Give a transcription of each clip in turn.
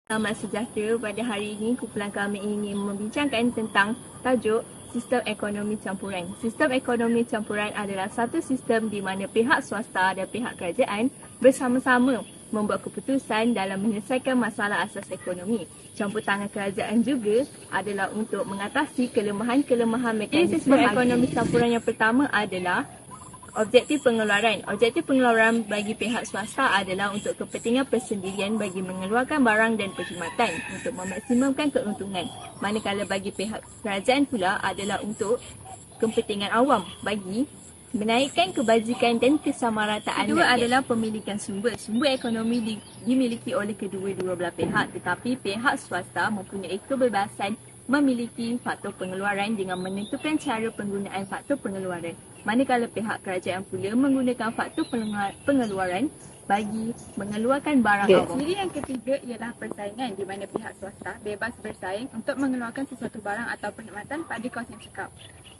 Selamat sejahtera. Pada hari ini, kumpulan kami ingin membincangkan tentang tajuk sistem ekonomi campuran. Sistem ekonomi campuran adalah satu sistem di mana pihak swasta dan pihak kerajaan bersama-sama membuat keputusan dalam menyelesaikan masalah asas ekonomi. Campur tangan kerajaan juga adalah untuk mengatasi kelemahan-kelemahan mekanisme sistem ekonomi campuran. Yang pertama adalah objektif pengeluaran. Objektif pengeluaran bagi pihak swasta adalah untuk kepentingan persendirian bagi mengeluarkan barang dan perkhidmatan untuk memaksimumkan keuntungan. Manakala bagi pihak kerajaan pula adalah untuk kepentingan awam bagi menaikkan kebajikan dan kesamarataan. Kedua adalah pemilikan sumber. Sumber ekonomi dimiliki oleh kedua-dua belah pihak, tetapi pihak swasta mempunyai kebebasan memiliki faktor pengeluaran dengan menentukan cara penggunaan faktor pengeluaran. Manakala pihak kerajaan pula menggunakan faktor pengeluaran bagi mengeluarkan barang awam. Ciri yang ketiga ialah persaingan, di mana pihak swasta bebas bersaing untuk mengeluarkan sesuatu barang atau perkhidmatan pada kos yang cekap.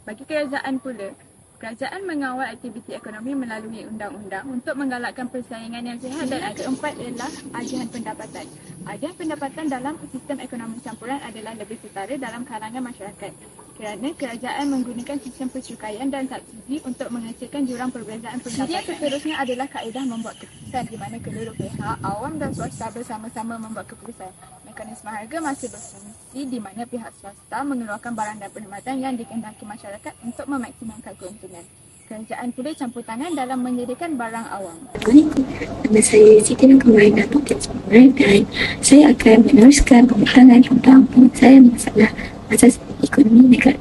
Bagi kerajaan pula, kerajaan mengawal aktiviti ekonomi melalui undang-undang untuk menggalakkan persaingan yang sihat. Dan keempat ialah agihan pendapatan. Agihan pendapatan dalam sistem ekonomi campuran adalah lebih setara dalam kalangan masyarakat kerana kerajaan menggunakan sistem percukaian dan subsidi untuk menghasilkan jurang perbezaan pendapatan. Yang seterusnya adalah kaedah membuat keputusan, di mana kedua pihak, awam dan swasta bersama-sama membuat keputusan. Mekanisme harga masih berfungsi, di mana pihak swasta mengeluarkan barang dan perkhidmatan yang dikehendaki masyarakat untuk memaksimumkan keuntungan. Kerajaan pula campur tangan dalam menyediakan barang awam. Nama saya Siti Nurul Datuk Campuran dan saya akan meneruskan pembicaraan tentang penyelesaian masalah asas ekonomi negara.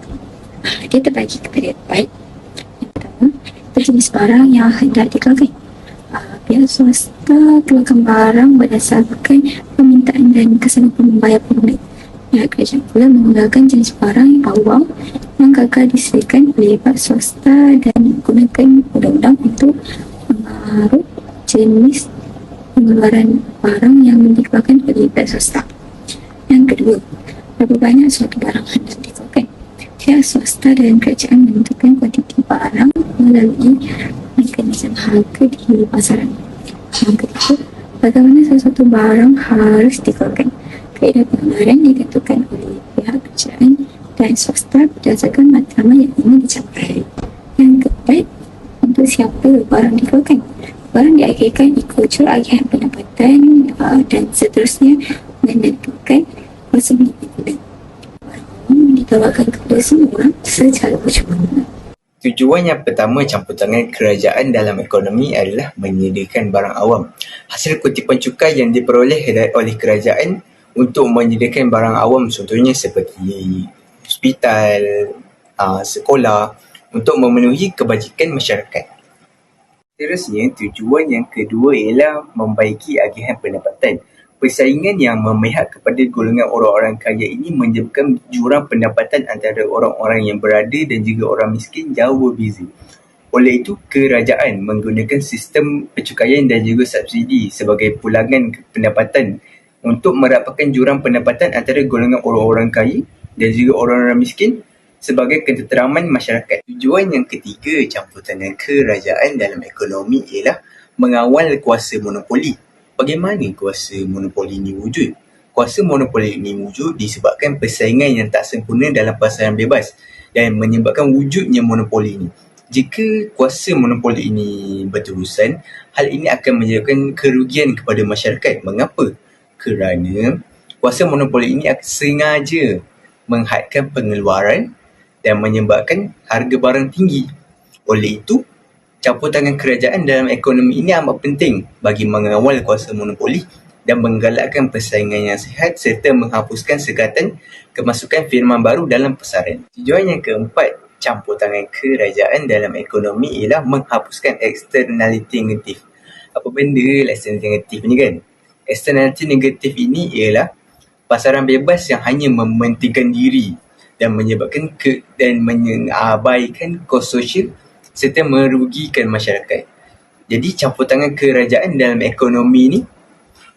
Dia terbagi kepada empat. Yang pertama, jenis barang yang hendak dikeluarkan. Pihak swasta keluarkan barang berdasarkan permintaan dan kesanggupan membayar pengguna. Pihak kerajaan pula menggunakan jenis barang awam yang gagal disediakan oleh pihak swasta dan menggunakan undang-undang untuk mengaruh jenis pengeluaran barang yang dikeluarkan oleh pihak swasta. Yang kedua, berapa banyak suatu barang hendak dikeluarkan. Pihak swasta dan kerajaan menentukan kuantiti barang melalui mekanisme harga di pasaran. Yang ketiga, bagaimana sesuatu barang harus dikeluarkan. Kaedah pengeluaran ditentukan oleh pihak kerajaan dan swasta berdasarkan matlamat yang ingin dicapai. Yang keempat, untuk siapa barang dikeluarkan. Barang diakhirkan ikut jurus agihan pendapatan dan seterusnya menentukan kuasa milik pengguna. Barang ditawarkan kepada semua secara percuma. Tujuan yang pertama campur tangan kerajaan dalam ekonomi adalah menyediakan barang awam. Hasil kutipan cukai yang diperoleh oleh kerajaan untuk menyediakan barang awam, contohnya seperti hospital, sekolah, untuk memenuhi kebajikan masyarakat. Seterusnya, tujuan yang kedua ialah membaiki agihan pendapatan. Persaingan yang memihak kepada golongan orang-orang kaya ini menyebabkan jurang pendapatan antara orang-orang yang berada dan juga orang miskin jauh berbeza. Oleh itu, kerajaan menggunakan sistem percukaian dan juga subsidi sebagai pulangan pendapatan untuk merapatkan jurang pendapatan antara golongan orang-orang kaya dan juga orang-orang miskin sebagai ketenteraman masyarakat. Tujuan yang ketiga campur tangan kerajaan dalam ekonomi ialah mengawal kuasa monopoli. Bagaimana kuasa monopoli ini wujud? Kuasa monopoli ini wujud disebabkan persaingan yang tak sempurna dalam pasaran bebas dan menyebabkan wujudnya monopoli ini. Jika kuasa monopoli ini berterusan, hal ini akan menyebabkan kerugian kepada masyarakat. Mengapa? Kerana kuasa monopoli ini akan sengaja menghadkan pengeluaran dan menyebabkan harga barang tinggi. Oleh itu, campur tangan kerajaan dalam ekonomi ini amat penting bagi mengawal kuasa monopoli dan menggalakkan persaingan yang sihat serta menghapuskan sekatan kemasukan firman baru dalam pasaran. Tujuan yang keempat campur tangan kerajaan dalam ekonomi ialah menghapuskan eksternaliti negatif. Apa benda eksternaliti negatif ni kan? Eksternaliti negatif ini ialah pasaran bebas yang hanya mementingkan diri dan menyebabkan dan mengabaikan kos sosial serta merugikan masyarakat. Jadi campur tangan kerajaan dalam ekonomi ini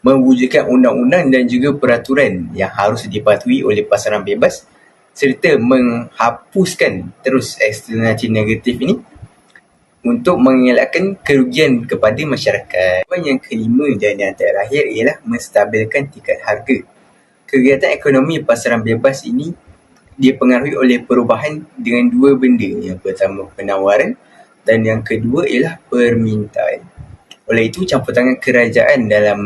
mewujudkan undang-undang dan juga peraturan yang harus dipatuhi oleh pasaran bebas serta menghapuskan terus eksternaliti negatif ini untuk mengelakkan kerugian kepada masyarakat. Yang kelima dan yang terakhir ialah menstabilkan tingkat harga. Kegiatan ekonomi pasaran bebas ini dipengaruhi oleh perubahan dengan dua benda. Yang pertama penawaran dan yang kedua ialah permintaan. Oleh itu, campur tangan kerajaan dalam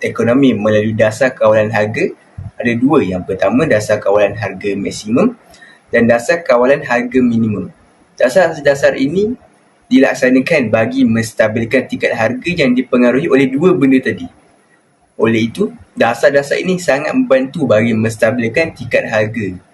ekonomi melalui dasar kawalan harga ada dua. Yang pertama, dasar kawalan harga maksimum dan dasar kawalan harga minimum. Dasar-dasar ini dilaksanakan bagi menstabilkan tingkat harga yang dipengaruhi oleh dua benda tadi. Oleh itu, dasar-dasar ini sangat membantu bagi menstabilkan tingkat harga